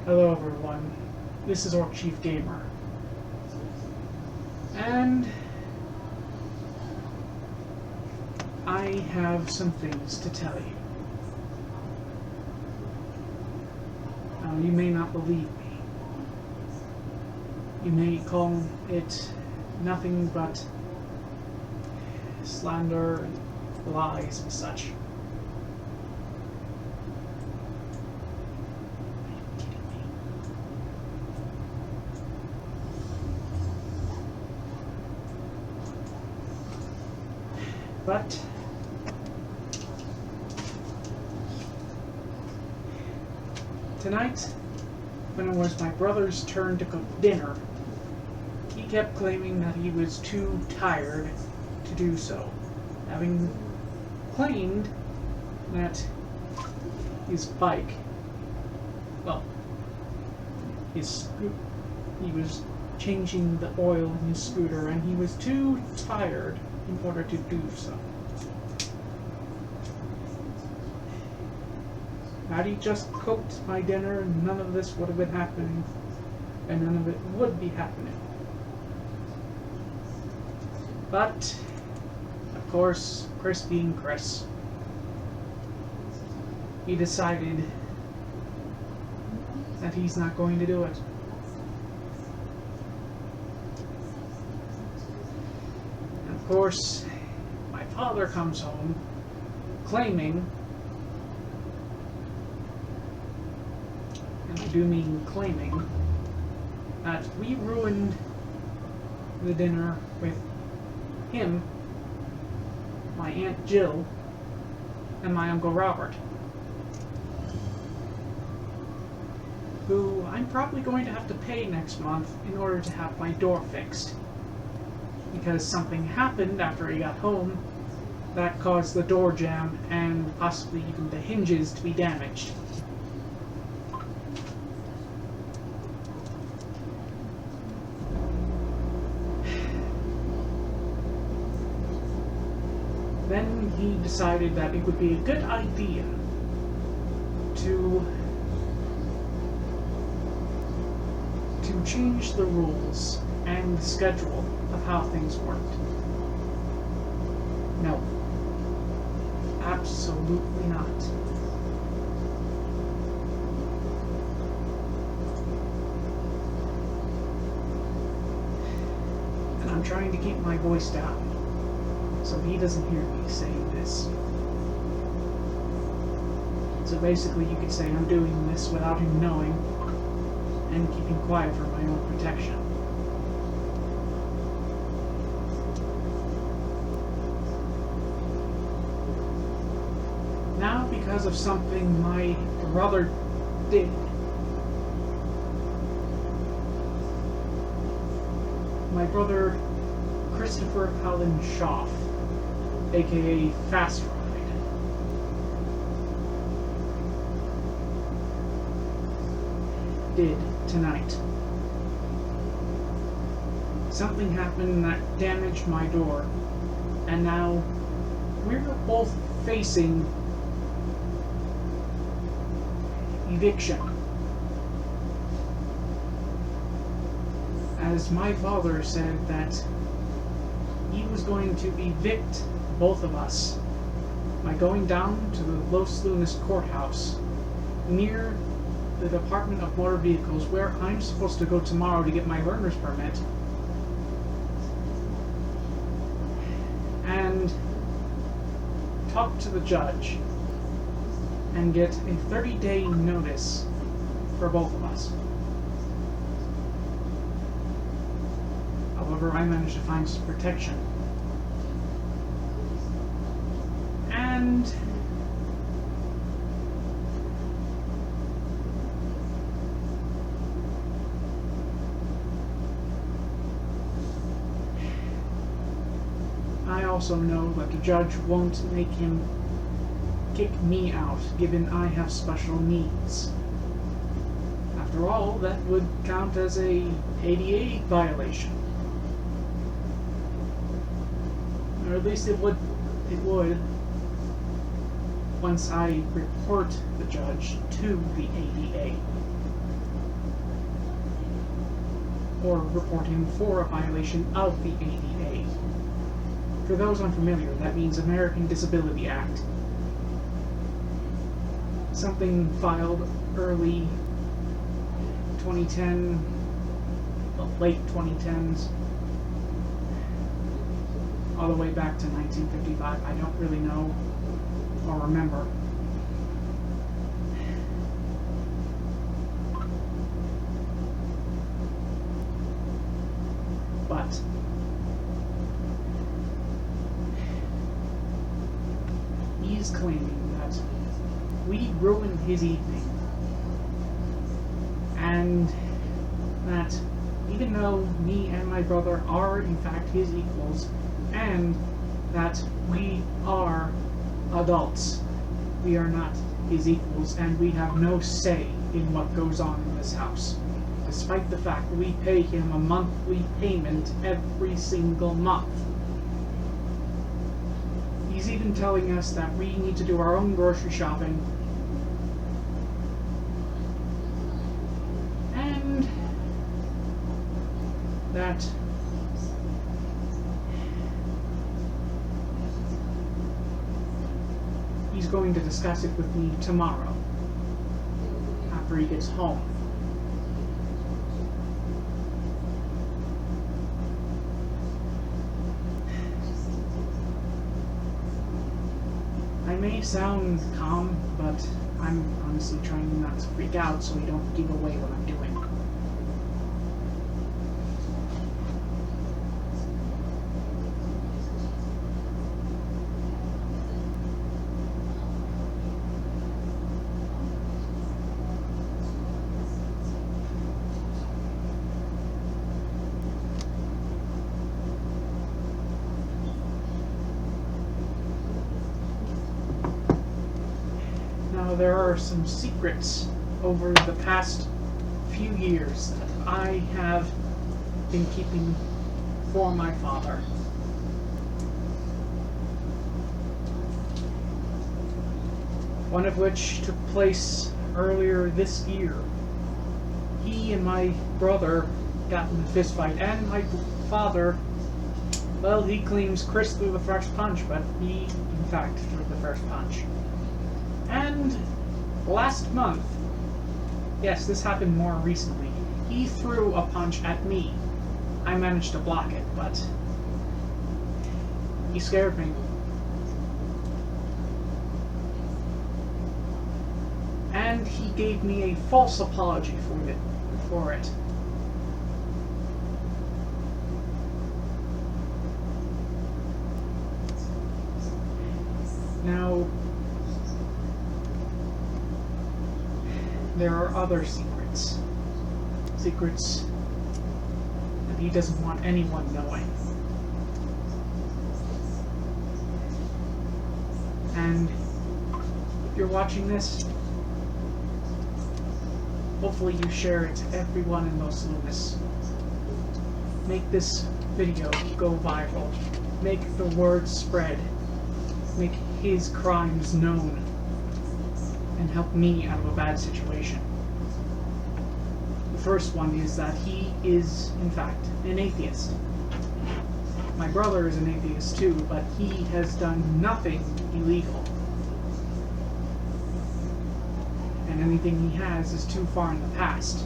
Hello everyone, this is our Chief Gamer, and I have some things to tell you. Now, you may not believe me. You may call it nothing but slander and lies and such. But tonight, when it was my brother's turn to cook dinner, he kept claiming that he was too tired to do so, having claimed that his bike, well, he was changing the oil in his scooter and he was too tired in order to do so. Had he just cooked my dinner, none of this would have been happening, and none of it would be happening. But, of course, Chris being Chris, he decided that he's not going to do it. Of course, my father comes home claiming, and I do mean claiming, that we ruined the dinner with him, my Aunt Jill, and my Uncle Robert, who I'm probably going to have to pay next month in order to have my door fixed. Because something happened after he got home that caused the door jam and possibly even the hinges to be damaged. Then he decided that it would be a good idea to change the rules and the schedule of how things worked. No. Absolutely not. And I'm trying to keep my voice down so he doesn't hear me saying this. So basically you could say I'm doing this without him knowing and keeping quiet for my own protection. Now, because of something my brother did, my brother Christopher Cullen Schaaf, aka Fast Ride, did tonight. Something happened that damaged my door, and now we're both facing eviction. As my father said that he was going to evict both of us by going down to the Los Lunas courthouse near the Department of Motor Vehicles, where I'm supposed to go tomorrow to get my learner's permit, and talk to the judge and get a 30-day notice for both of us. However, I managed to find some protection. And I also know that the judge won't make him kick me out, given I have special needs. After all, that would count as a ADA violation. Or at least it would once I report the judge to the ADA. or report him for a violation of the ADA. For those unfamiliar, that means American Disability Act. Something filed early 2010, well, late 2010s, all the way back to 1955. I don't really know or remember. But he's claiming that we ruined his evening, and that even though me and my brother are in fact his equals, and that we are adults, we are not his equals, and we have no say in what goes on in this house, despite the fact that we pay him a monthly payment every single month. He's even telling us that we need to do our own grocery shopping, and that he's going to discuss it with me tomorrow after he gets home. I may sound calm, but I'm honestly trying not to freak out so I don't give away what I'm doing. Now, there are some secrets over the past few years that I have been keeping for my father. One of which took place earlier this year. He and my brother got in a fist fight, and my father, well, he claims Chris threw the first punch, but he, in fact, threw the first punch. And last month, yes, this happened more recently, he threw a punch at me. I managed to block it, but he scared me. And he gave me a false apology for it. Now, there are other secrets. Secrets that he doesn't want anyone knowing. And if you're watching this, hopefully you share it to everyone in Los Lunas. Make this video go viral. Make the word spread. Make his crimes known. And help me out of a bad situation. The first one is that he is, in fact, an atheist. My brother is an atheist too, but he has done nothing illegal. And anything he has is too far in the past.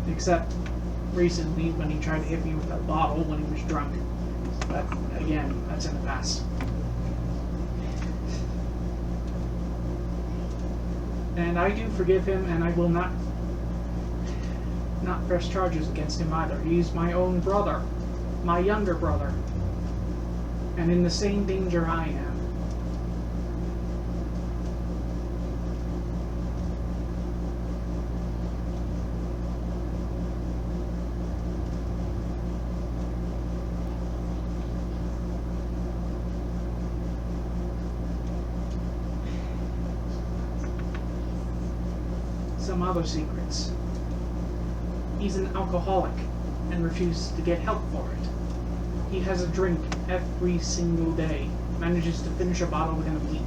Except recently when he tried to hit me with a bottle when he was drunk. But again, that's in the past. And I do forgive him, and I will not press charges against him either. He's my own brother, my younger brother, and in the same danger I am. Some other secrets. He's an alcoholic and refuses to get help for it. He has a drink every single day. Manages to finish a bottle within a week.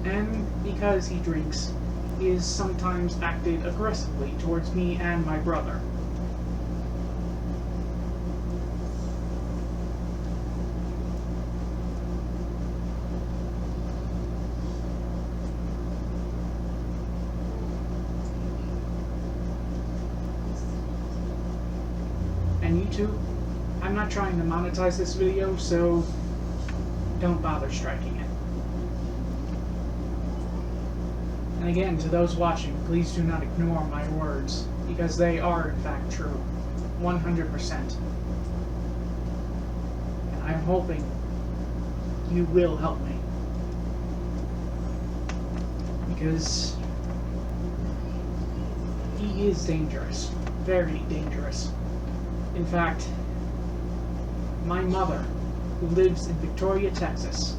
And because he drinks, he has sometimes acted aggressively towards me and my brother. And YouTube, I'm not trying to monetize this video, so don't bother striking it. And again, to those watching, please do not ignore my words, because they are in fact true, 100%. And I'm hoping you will help me. Because he is dangerous, very dangerous. In fact, my mother, who lives in Victoria, Texas,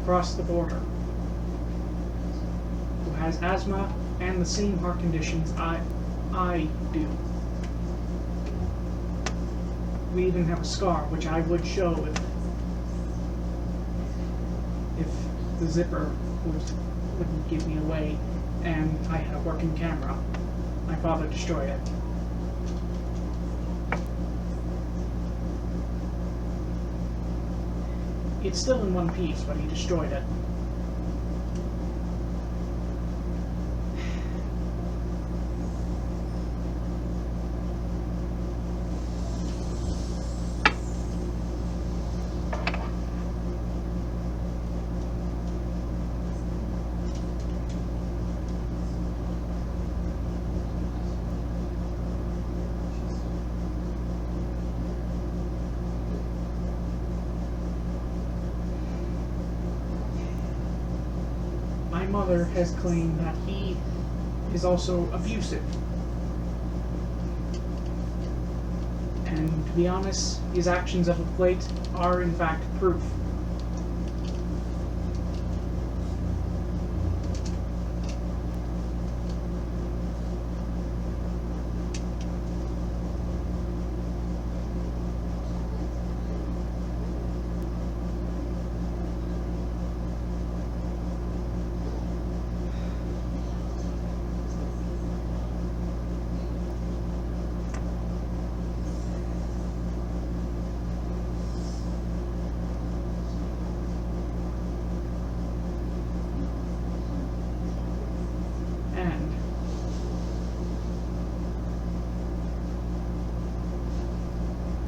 across the border, who has asthma and the same heart conditions I do. We even have a scar, which I would show if the zipper wouldn't give me away and I had a working camera. My father destroyed it. It's still in one piece, but he destroyed it. My mother has claimed that he is also abusive. And to be honest, his actions of late are in fact proof.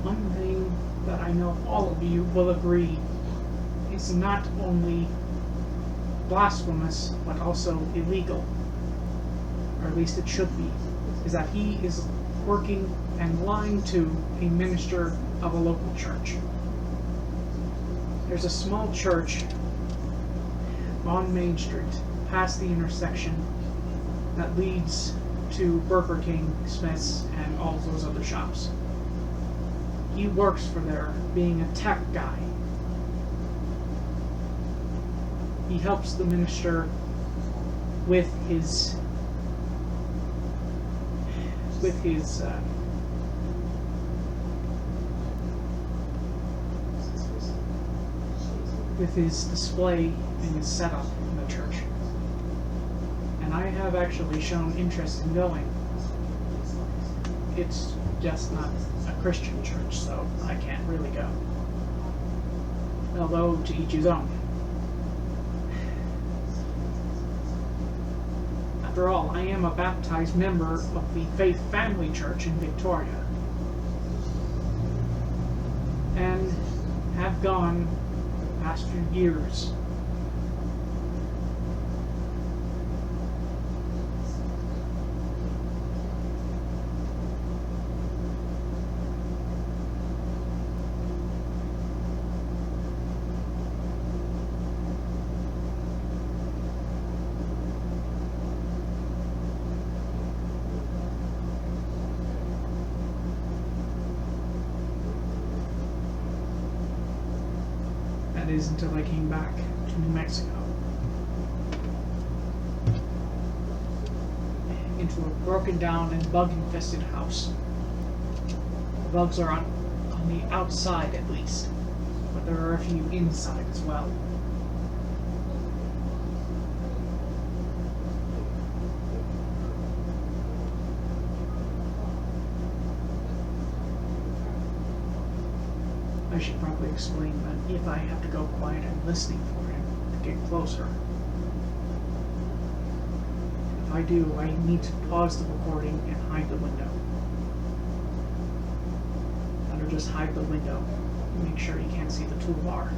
One thing that I know all of you will agree is not only blasphemous, but also illegal, or at least it should be, is that he is working and lying to a minister of a local church. There's a small church on Main Street, past the intersection, that leads to Burger King, Smith's, and all those other shops. He works for there, being a tech guy. He helps the minister with his display and his setup in the church. And I have actually shown interest in going. It's just not a Christian church, so I can't really go. Although, to each his own. After all, I am a baptized member of the Faith Family Church in Victoria. And have gone the past few years. That is until I came back to New Mexico. Into a broken down and bug infested house. The bugs are on the outside at least, but there are a few inside as well. I should probably explain that if I have to go quiet, I'm listening for him to get closer. If I do, I need to pause the recording and hide the window. Or just hide the window and make sure he can't see the toolbar.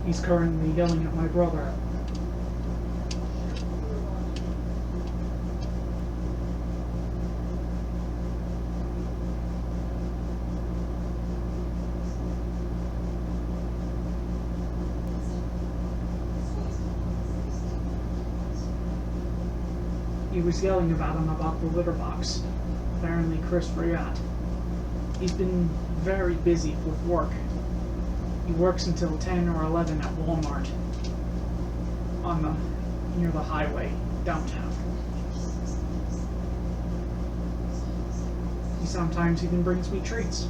He's currently yelling at my brother. He was yelling about him about the litter box. Apparently Chris forgot. He's been very busy with work. He works until 10 or 11 at Walmart near the highway downtown. He sometimes even brings me treats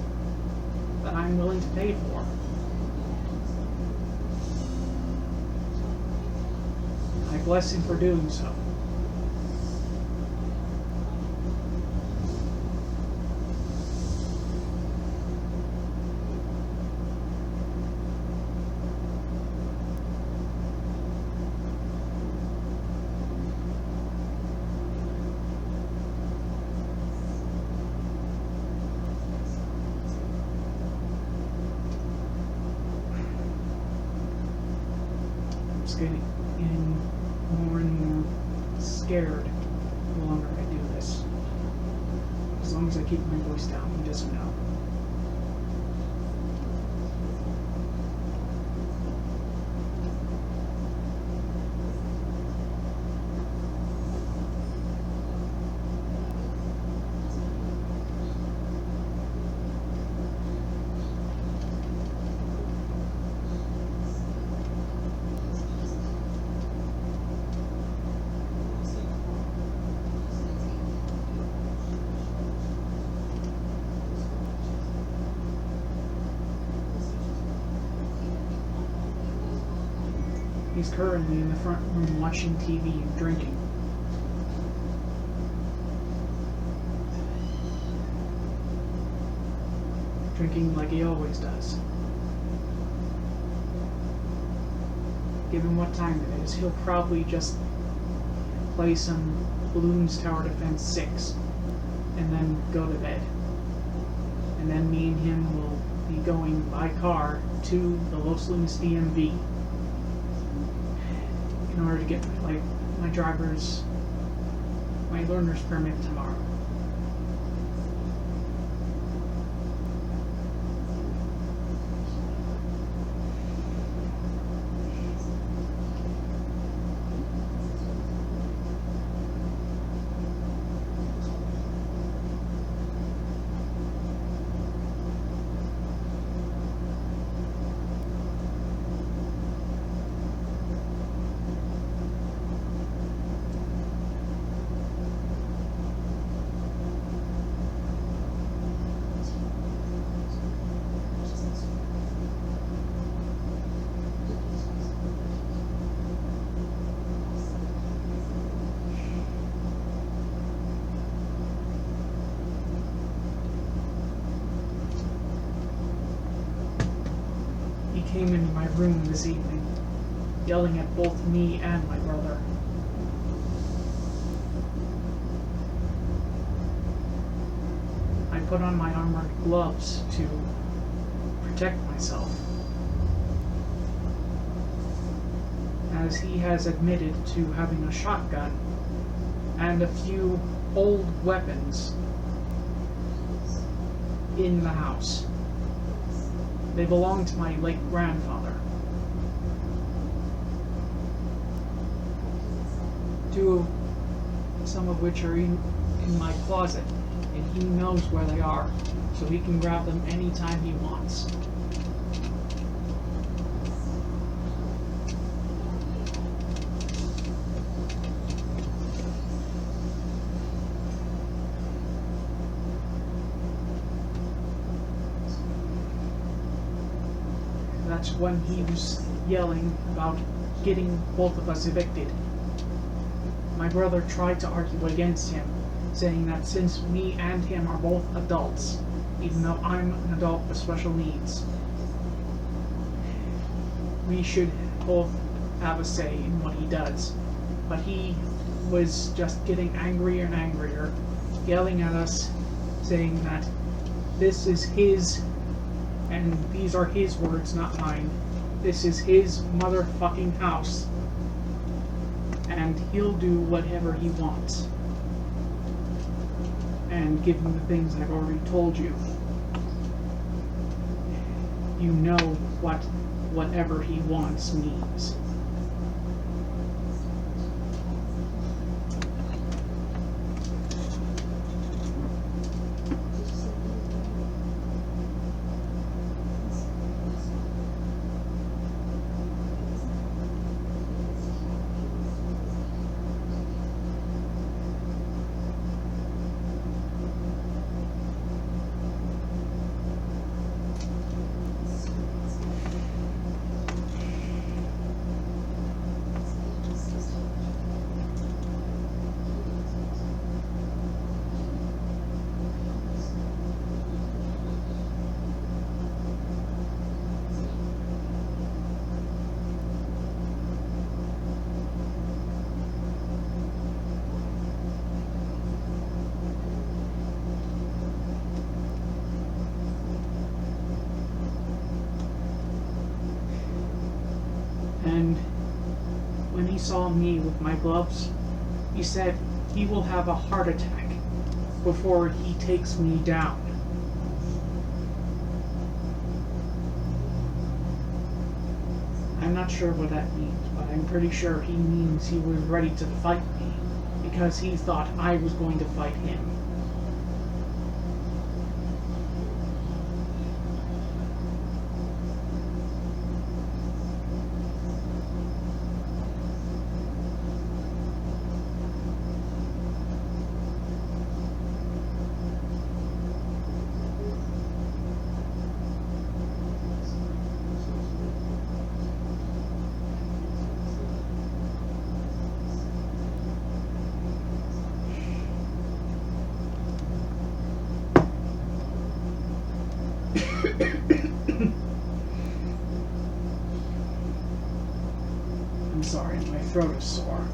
that I'm willing to pay for. I bless him for doing so. Getting more and more scared the longer I do this. As long as I keep my voice down, he doesn't know. He's currently in the front room watching TV and drinking. Drinking like he always does. Given what time it is, he'll probably just play some Bloons Tower Defense 6 and then go to bed. And then me and him will be going by car to the Los Lunas DMV in order to get my learner's permit tomorrow. He came into my room this evening, yelling at both me and my brother. put on my armored gloves to protect myself, as he has admitted to having a shotgun and a few old weapons in the house. They belong to my late grandfather. Some of which are in my closet, and he knows where they are, so he can grab them anytime he wants. That's when he was yelling about getting both of us evicted. My brother tried to argue against him, saying that since me and him are both adults, even though I'm an adult with special needs, we should both have a say in what he does. But he was just getting angrier and angrier, yelling at us, saying that this is his, and these are his words, not mine. This is his motherfucking house, and he'll do whatever he wants. And given the things I've already told you, you know what whatever he wants means. And when he saw me with my gloves, he said he will have a heart attack before he takes me down. I'm not sure what that means, but I'm pretty sure he means he was ready to fight me because he thought I was going to fight him. I'm sorry, my throat is sore.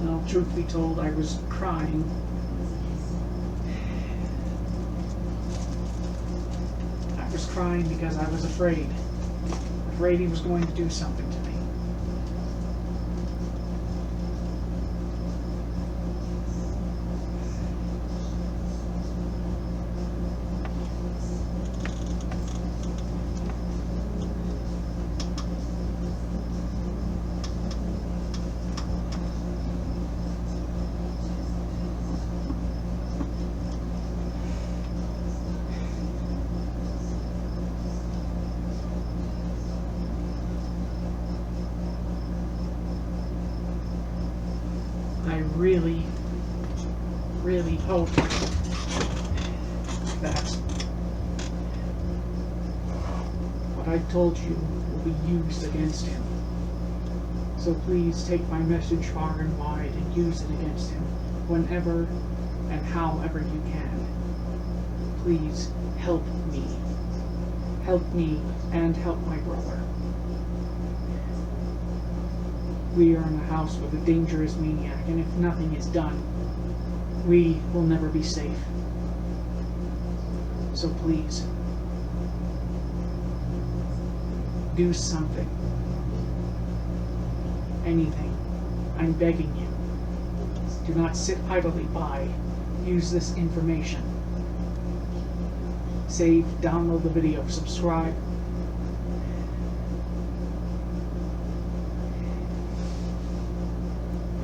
Well, truth be told, I was crying. I was crying because I was afraid he was going to do something to me. I really, really hope that what I told you will be used against him. So please take my message far and wide and use it against him whenever and however you can. Please help me. Help me and help my brother. We are in a house with a dangerous maniac, and if nothing is done, we will never be safe. So please, do something. Anything. I'm begging you. Do not sit idly by. Use this information. Save, download the video, subscribe.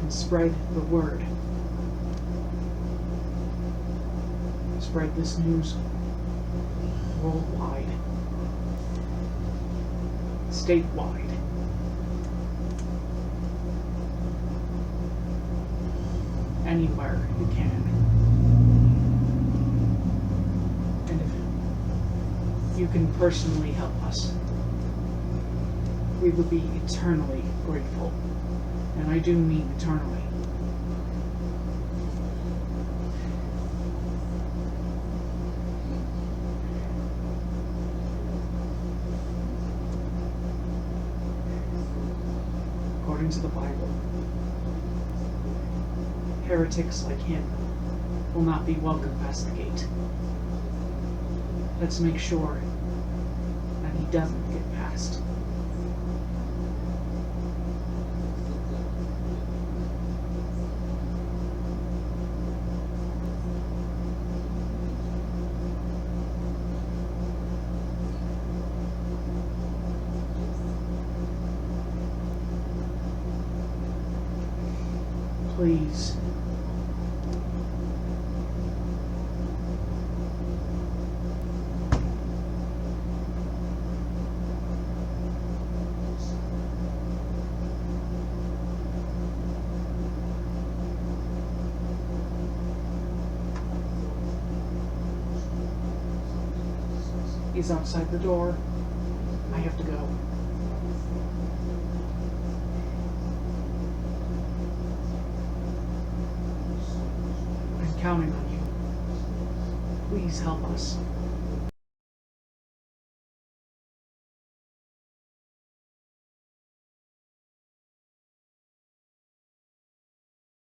And spread the word. Spread this news worldwide, statewide. Anywhere you can. And if you can personally help us, we will be eternally grateful. And I do mean eternally. According to the Bible, heretics like him will not be welcome past the gate. Let's make sure that he doesn't get past. Please. He's outside the door. I have to go. I'm counting on you. Please help us.